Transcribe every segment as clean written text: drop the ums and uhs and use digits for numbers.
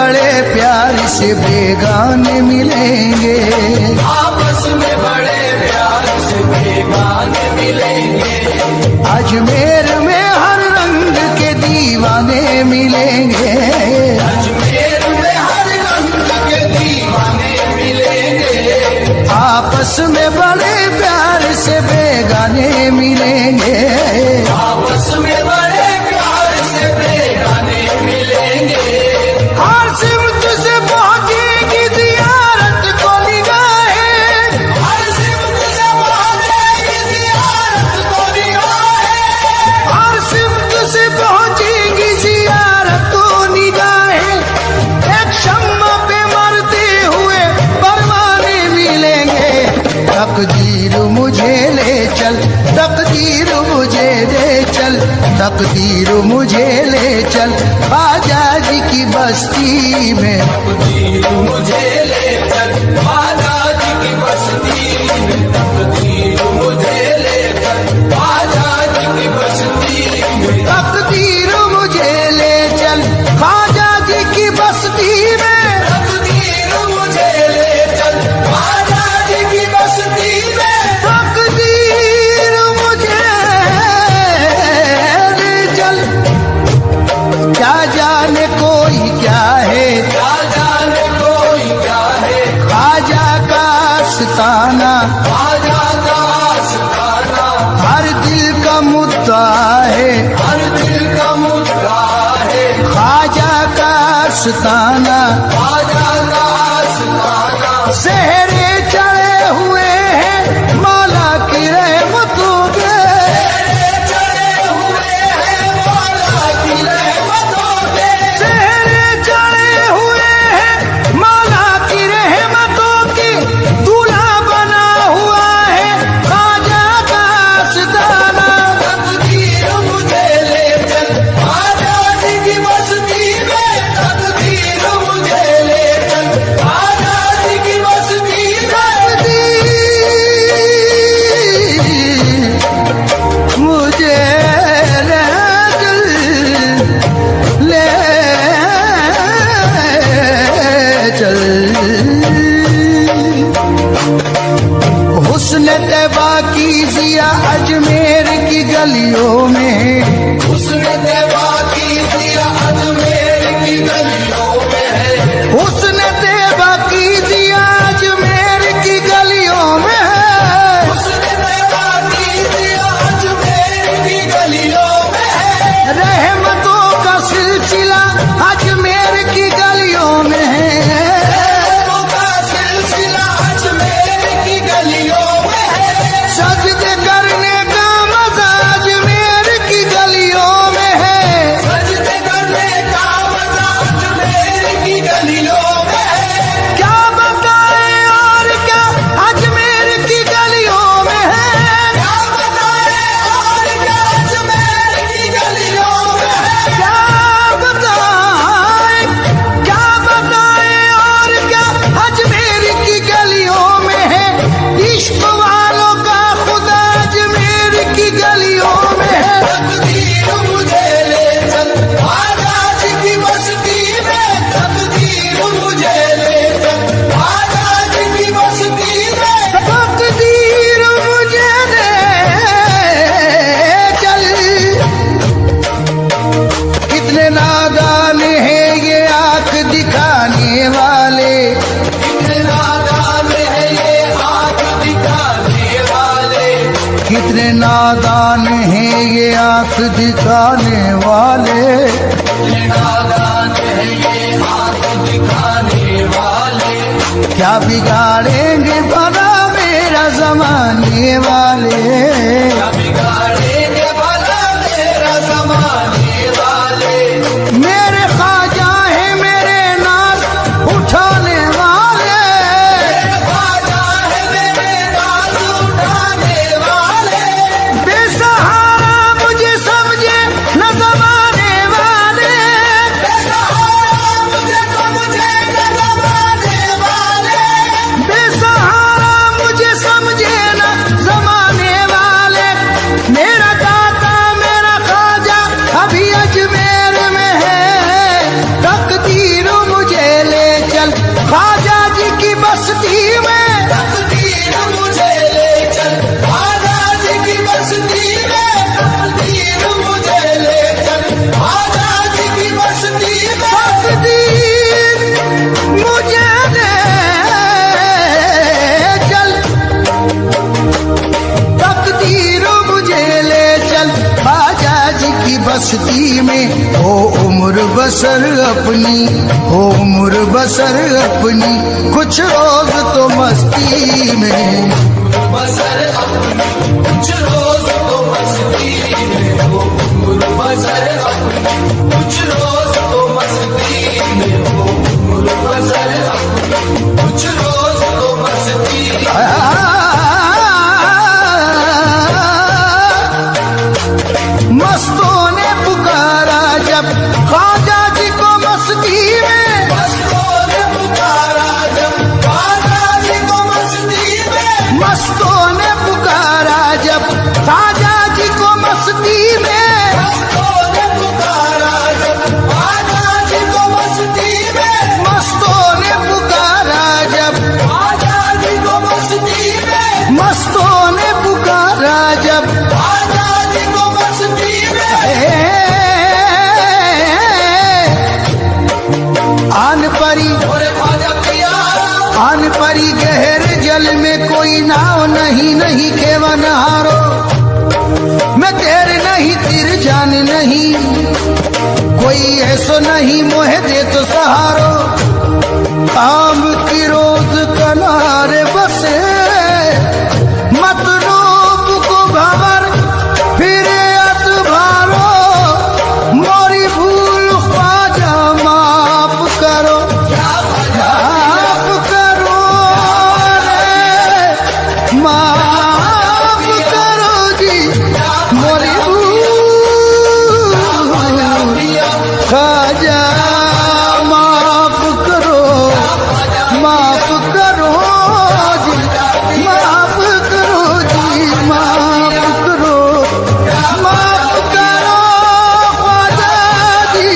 बड़े प्यार से बेगाने मिलेंगे, आपस में बड़े प्यार से बेगाने मिलेंगे। अजमेर में हर रंग के दीवाने मिलेंगे, अजमेर में हर रंग के दीवाने मिलेंगे। आपस में बड़े प्यार से बेगाने मिलेंगे, आपस में बड़े प्यार से बेगाने मिलेंगे। हर सिमत से पहुंचेगी जियारत को निगाहें, हर सिमत से पहुंचेगी जियारत को निगाहें। हर सिमत से पहुंचेगी जियारत को निगाहें। एक शम्मा पे मरते हुए परवाने मिलेंगे, तकदीर मुझे ले चल, तकदीर मुझे ले चल, तकदीर मुझे ले चल ख्वाजा जी की बस्ती में, तकदीर मुझे ले चल ख्वाजा जी की बस्ती में। तकदीर मुझे ले चल ख्वाजा जी की बस्ती में। तकदीर मुझे ले चल ख्वाजा जी की बस्ती में, तकदीर मुझे ले चल ख्वाजा जी की बस्ती में। तकदीर मुझे ले चल। क्या जाने कोई क्या है, क्या जाने कोई क्या है, ख्वाजा का आस्ताना ख्वाजा का आस्ताना। हर दिल का मुद्दा है, हर दिल का मुद्दा है, ख्वाजा का आस्ताना। ख्वाजा का आस्ताना। सहरे चढ़े हुए हैं मौला की रहमतों के, चढ़े हुए हैं मौला की रहमतों के। सहरे चढ़े हुए हैं मौला की रहमतों की, दूल्हा बना हुआ है ख्वाजा का आस्ताना। तकदीर मुझे ले चल ख्वाजा जी की बस्ती में। तकदीर मुझे ले चल ख्वाजा जी की बस्ती में। मुझे ले चल, हुस्न तैबा की जिया अजमेर की गलियों में, उसने देवा की दिया अजमेर की गलियों में है। हुस्न तैबा की जिया अजमेर की गलियों में है। उसने देवा की दिया अजमेर की गलियों में है। रहमतों का सिलसिला अजमेर की गलियों में है। रहमतों का सिलसिला अजमेर की गलियों में है। सजदे करने का मजा अजमेर की गलियों में है। सजदे करने का मजा अजमेर की गलियों में है। क्या बताए और क्या अजमेर की गलियों में है। क्या बताए और क्या अजमेर की गलियों में है। क्या बताए, क्या बताए और क्या अजमेर की गलियों में है। इश्क वालों का खुदा अजमेर की गलियों में है। तकदीर मुझे ले चल ख्वाजा जी की बस्ती में। तकदीर मुझे ले चल ख्वाजा जी की बस्ती में। तकदीर मुझे ले चल। कितने नादान हैं ये आंख दिखाने वाले, कितने नादान है ये आंख दिखाने वाले। कितने नादान हैं ये आंख दिखाने वाले। कितने नादान है ये आंख दिखाने वाले। क्या बिगाड़ेंगे भला मेरा जमाने वाले। क्या बिगाड़ेंगे भला मेरा जमाने वाले। मेरे ख्वाजा है मेरे नाज उठाने वाले। ख्वाजा है मेरे नाज उठाने वाले। बेसहारा मुझे समझे न जमाने वाले, बेसहारा मुझे समझे न जमाने वाले। बेसहारा मुझे समझे न जमाने वाले। बसर अपनी, हो उम्र बसर अपनी, कुछ रोज तो मस्ती में। बसर अपनी कुछ रोज तो मस्ती में हो, उम्र बसर अपनी कुछ रोज तो मस्ती में हो, उम्र बसर अपनी कुछ रोज तो मस्ती में। मस्तों ने पुकारा जब ख्वाजा जी को मस्ती में, मस्तों ने पुकारा जब ख्वाजा जी को मस्ती में, मस्तों ने पुकारा जब ख्वाजा जी को मस्ती में, मस्तों ने पुकारा जब ख्वाजा जी को मस्ती में, मस्तों ने पुकारा जब, ख्वाजा जी को मस्ती में, मस्तों ने पुकारा जब, ख्वाजा जी को मस्ती में। आन परी और ख्वाजा पिया आन परी गहर जल में कोई नाव नहीं, नहीं केवन हारो, मैं तेरे नहीं तीर जान नहीं, कोई ऐसो नहीं मोहे दे तो सहारो। आम की रोज किनारे बसे मतलूब को भंवर फिरे अतबारो, मोरी भूल ख्वाजा माफ करो, माफ करो रे, माफ करो जी मोरी भूल, ख्वाजा माफ करो, माफ करो जी, माफ करो जी, माफ करो, माफ करो ख्वाजा जी,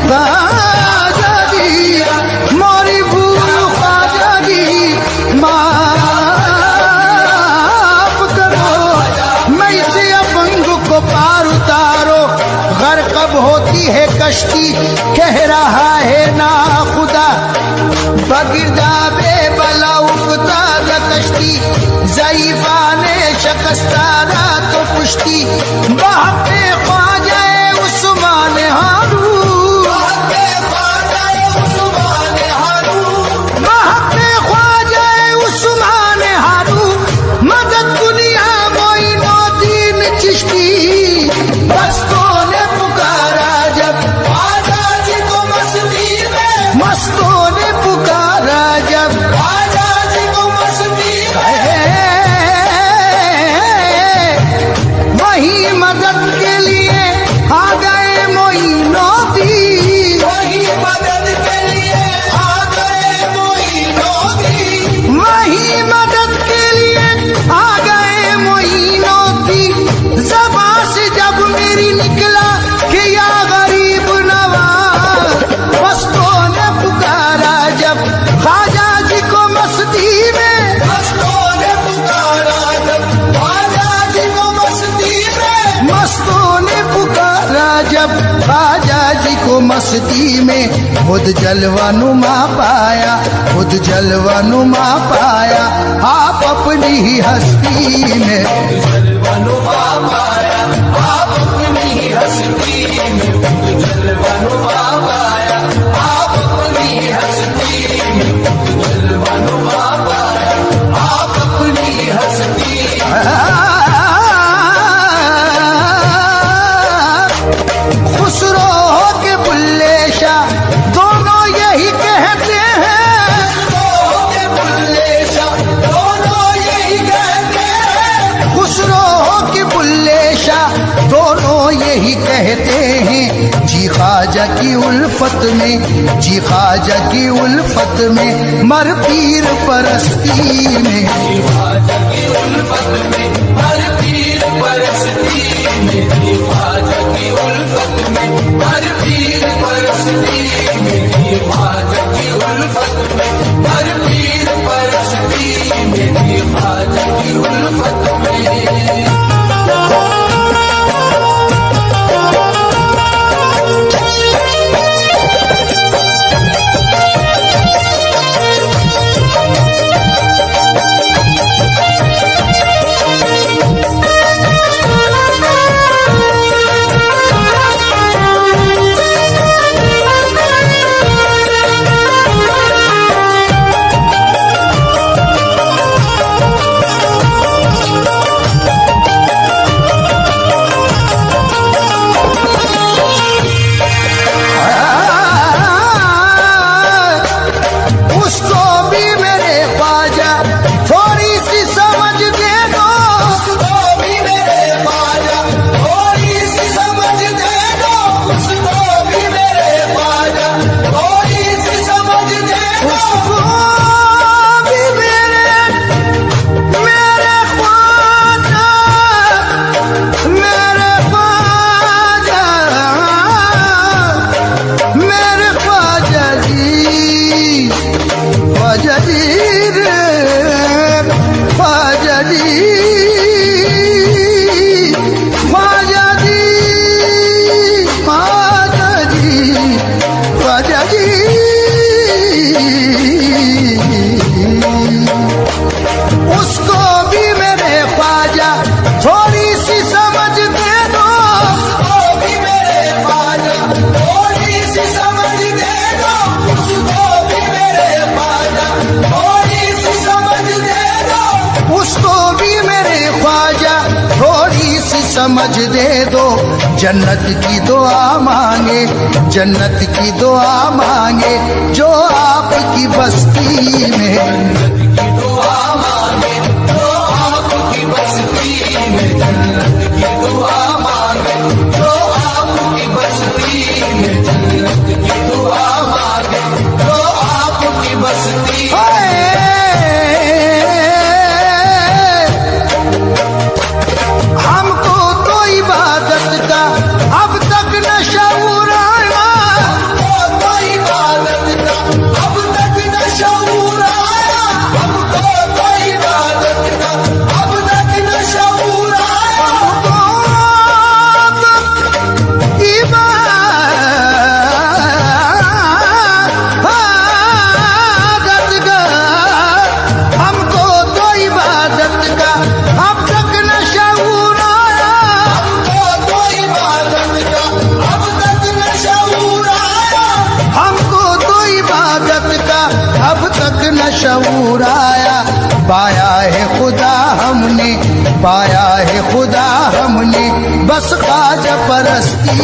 ख्वाजा जी मोरी भूल, ख्वाजा जी माफ करो, मैं इसे अपंग को पार उतारो, घर कब होती है कश्ती कह रहा है ना खुदा, बगिरदा बेबला उगता कश्ती, ज़ईफा ने शकस्ताना तो पुश्ती, बहते ख्वाजा उस्मान हारून, बहते ख्वाजा उस्मान हारून, बहते ख्वाजा उस्मान हारून, मदद दुनिया मोइनुद्दीन चिश्ती। मस्तों ने पुकारा जब ख्वाजा जी को मस्ती में, मस्तों ने पुकारा जब, ख्वाजा जी को मस्ती में। वही मदद के लिए आ गए मोइनुद्दीन, वही मदद के लिए आ गए मोइनुद्दीन, वही मदद के लिए आ गए मोइनुद्दीन, ज़बां से जब मेरी निकला कि या गरीब नवाज, मस्तों ने पुकारा जब ख्वाजा जी को मस्ती में, मस्तों ने पुकारा जब ख्वाजा जी को मस्ती में, मस्तों ने पुकारा जब ख्वाजा जी को मस्ती में, खुद जलवा नुमा पाया, खुद जलवा नुमा पाया, आप अपनी ही हस्ती में। जलवानुमा पाया आप अपनी हस्ती में, जलवानुमा पाया आप अपनी हस्ती में, जलवानुमा पाया आप अपनी हस्ती में। खुसरो के बुल्ले शाह दोनों यही कहते हैं, खुसरो के बुल्ले शाह दोनों यही कहते हैं, खुसरो के बुल्ले शाह दोनों यही कहते हैं, जी ख्वाजा की उल्फत में, जी ख्वाजा की उल्फत में, मर पीर परस्ती में। ख्वाजा की उल्फत में हर पीर परस्ती में, ख्वाजा की उल्फत में हर पीर परस्ती में, ख्वाजा की उल्फत में हर पीर परस्ती में, ख्वाजा की उल्फत में। समझ दे दो, जन्नत की दुआ मांगे, जन्नत की दुआ मांगे जो आपकी बस्ती में। जन्नत की दुआ मांगे जो आपकी बस्ती में, जन्नत की दुआ मांगे जो आपकी बस्ती में, जन्नत की दुआ मांगे जो आपकी बस्ती में। हमको तो इबादत का अब तक न शऊर आया, हमको तो इबादत का अब तक न शऊर आया, हमको तो इबादत का अब तक न शऊर आया, हमको तो इबादत का अब तक न शऊर आया, हमको तो इबादत का अब तक न शऊर आया, हमको तो इबादत का अब तक न शऊर आया। पाया है खुदा हमने, पाया है खुदा हमने बस ख्वाजा परस्ती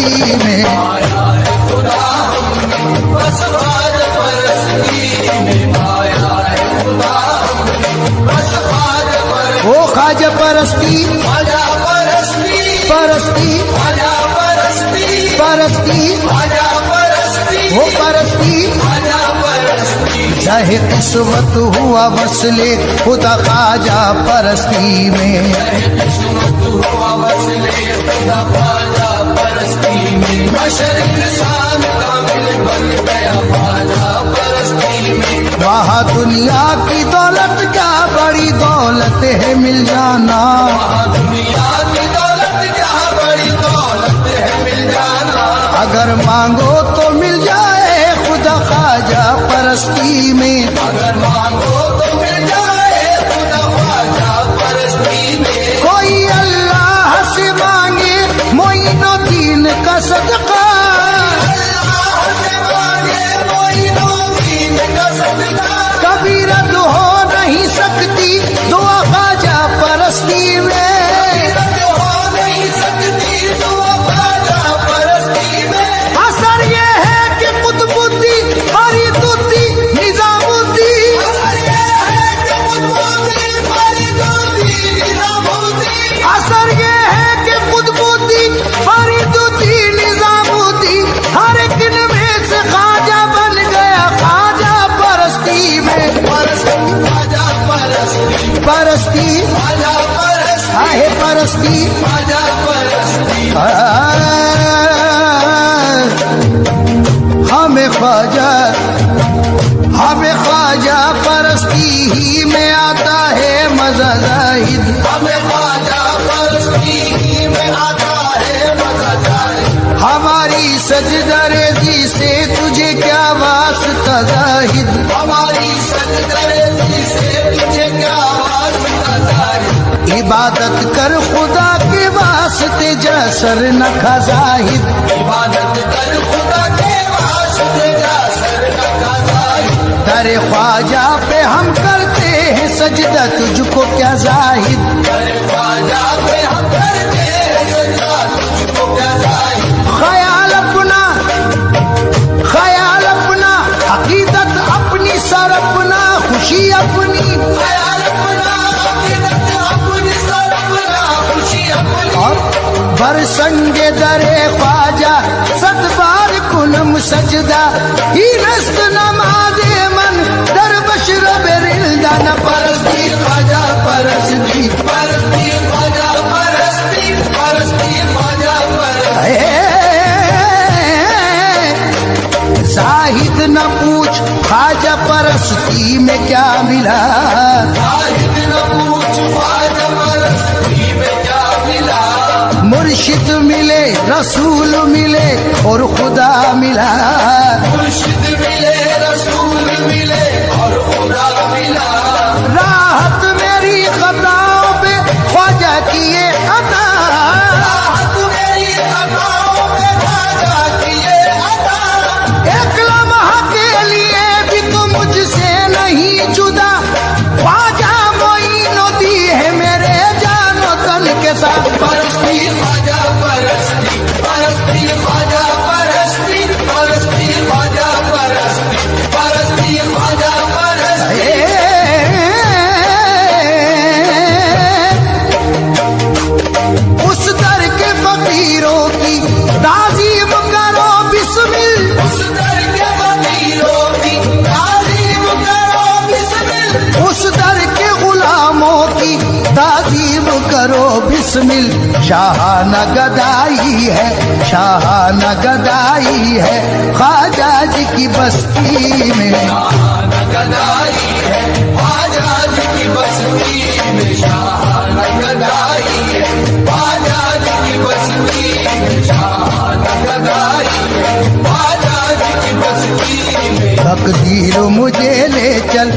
में। आया है खुदा हमने बस ख्वाजा परस्ती में, आया है खुदा हमने बस ख्वाजा परस्ती, वो ख्वाजा परस्ती, ख्वाजा परस्ती, परस्ती, ख्वाजा परस्ती, परस्ती, ख्वाजा परस्ती, वो परस्ती, ख्वाजा परस्ती, चाहे किस्मत हुआ वसले खुदा ख्वाजा परस्ती में। किस्मत हुआ वसले खुदा ख्वाजा परस्ती में, बशर इंसान कामिल बन गया ख्वाजा परस्ती में। वहाँ दुनिया की दौलत क्या बड़ी दौलत है मिल जाना, वहाँ दुनिया की दौलत क्या बड़ी दौलत है मिल जाना, अगर मांगो तो मिल जाए खुदा ख्वाजा परस्ती में। अगर मांगो तो मिल जाए खुदा ख्वाजा परस्ती में। कोई अल्लाह से मांगे मोइनुद्दीन का सदका, अल्लाह से मांगे मोइनुद्दीन का सदका, कभी रद्द हो नहीं सकती दुआ ख्वाजा परस्ती में। रद्द हो नहीं सकती दुआ ख्वाजा परस्ती में। असर ये है कि कुतुबुद्दीन फरीदुद्दीन निजामुद्दीन, असर ये है कि कुतुबुद्दीन फरीदुद्दीन निजामुद्दीन, असर ये है कि कुतुबुद्दीन फरीदुद्दीन निजामुद्दीन हर एक में से ख्वाजा बन गया ख्वाजा परस्ती में। परस्ती ख्वाजा परस्ती, परस्ती ख्वाजा परस्ती, आहे परस्ती, ख्वाजा परस्ती, हमें ख्वाजा, हमें ख्वाजा परस्ती ही में आता है मजा जाहिद। हमें ख्वाजा परस्ती ही में आता है मजा जाहिद। हमारी सजदरेजी से तुझे क्या वास्ता जाहिद, हमारी सजदरेजी से तुझे क्या वास्ता जाहिद। इबादत कर खुदा के वास्ते जसर न खा जाहिद। इबादत कर खुदा के वास्ते जा सर का जाहिद। दरे ख्वाजा पे हम करते हैं सजदा तुझको क्या जाहिद। अरे ख्वाजा पे हम करते हैं सजदा तुझको क्या जाहिद। ख्याल अपना, ख्याल अपना, हकीकत अपनी, सर अपना, खुशी अपनी, ख्याल अपना, अकीदत अपनी, सर अपना, खुशी अपनी। और बरसंगे दरे ख्वाजा सत बार कुनम सजदा ही नस्त नमाजे मन दर बशर बेरिल्दा न परस्ती ख्वाजा परस्ती। परस्ती ख्वाजा परस्ती, परस्ती ख्वाजा परस्ती। जाहिद न पूछ ख्वाजा परस्ती में क्या मिला, जाहिद न पूछ ख्वाजा परस्ती में क्या मिला। मुर्शिद मिले रसूल मिले और खुदा मिला। मुर्शिद मिले रसूल मिले और खुदा मिला। राहत मेरी खताओं पे ख्वाजा किए अता, राहत मेरी खताओं पे ख्वाजा किए अता। एक लम्हा के लिए भी तो मुझसे नहीं जुदा, ख्वाजा मोइनुद्दीन है मेरे जानो तन के साथ। परस्ती बिस्मिल शाहाना गदाई है, शाहाना गदाई है ख्वाजा जी की बस्ती में। शाहाना गदाई है ख्वाजा जी की बस्ती में, शाहाना गदाई है ख्वाजा जी की बस्ती में, शाहाना गदाई है ख्वाजा जी की बस्ती में। तकदीर मुझे ले चल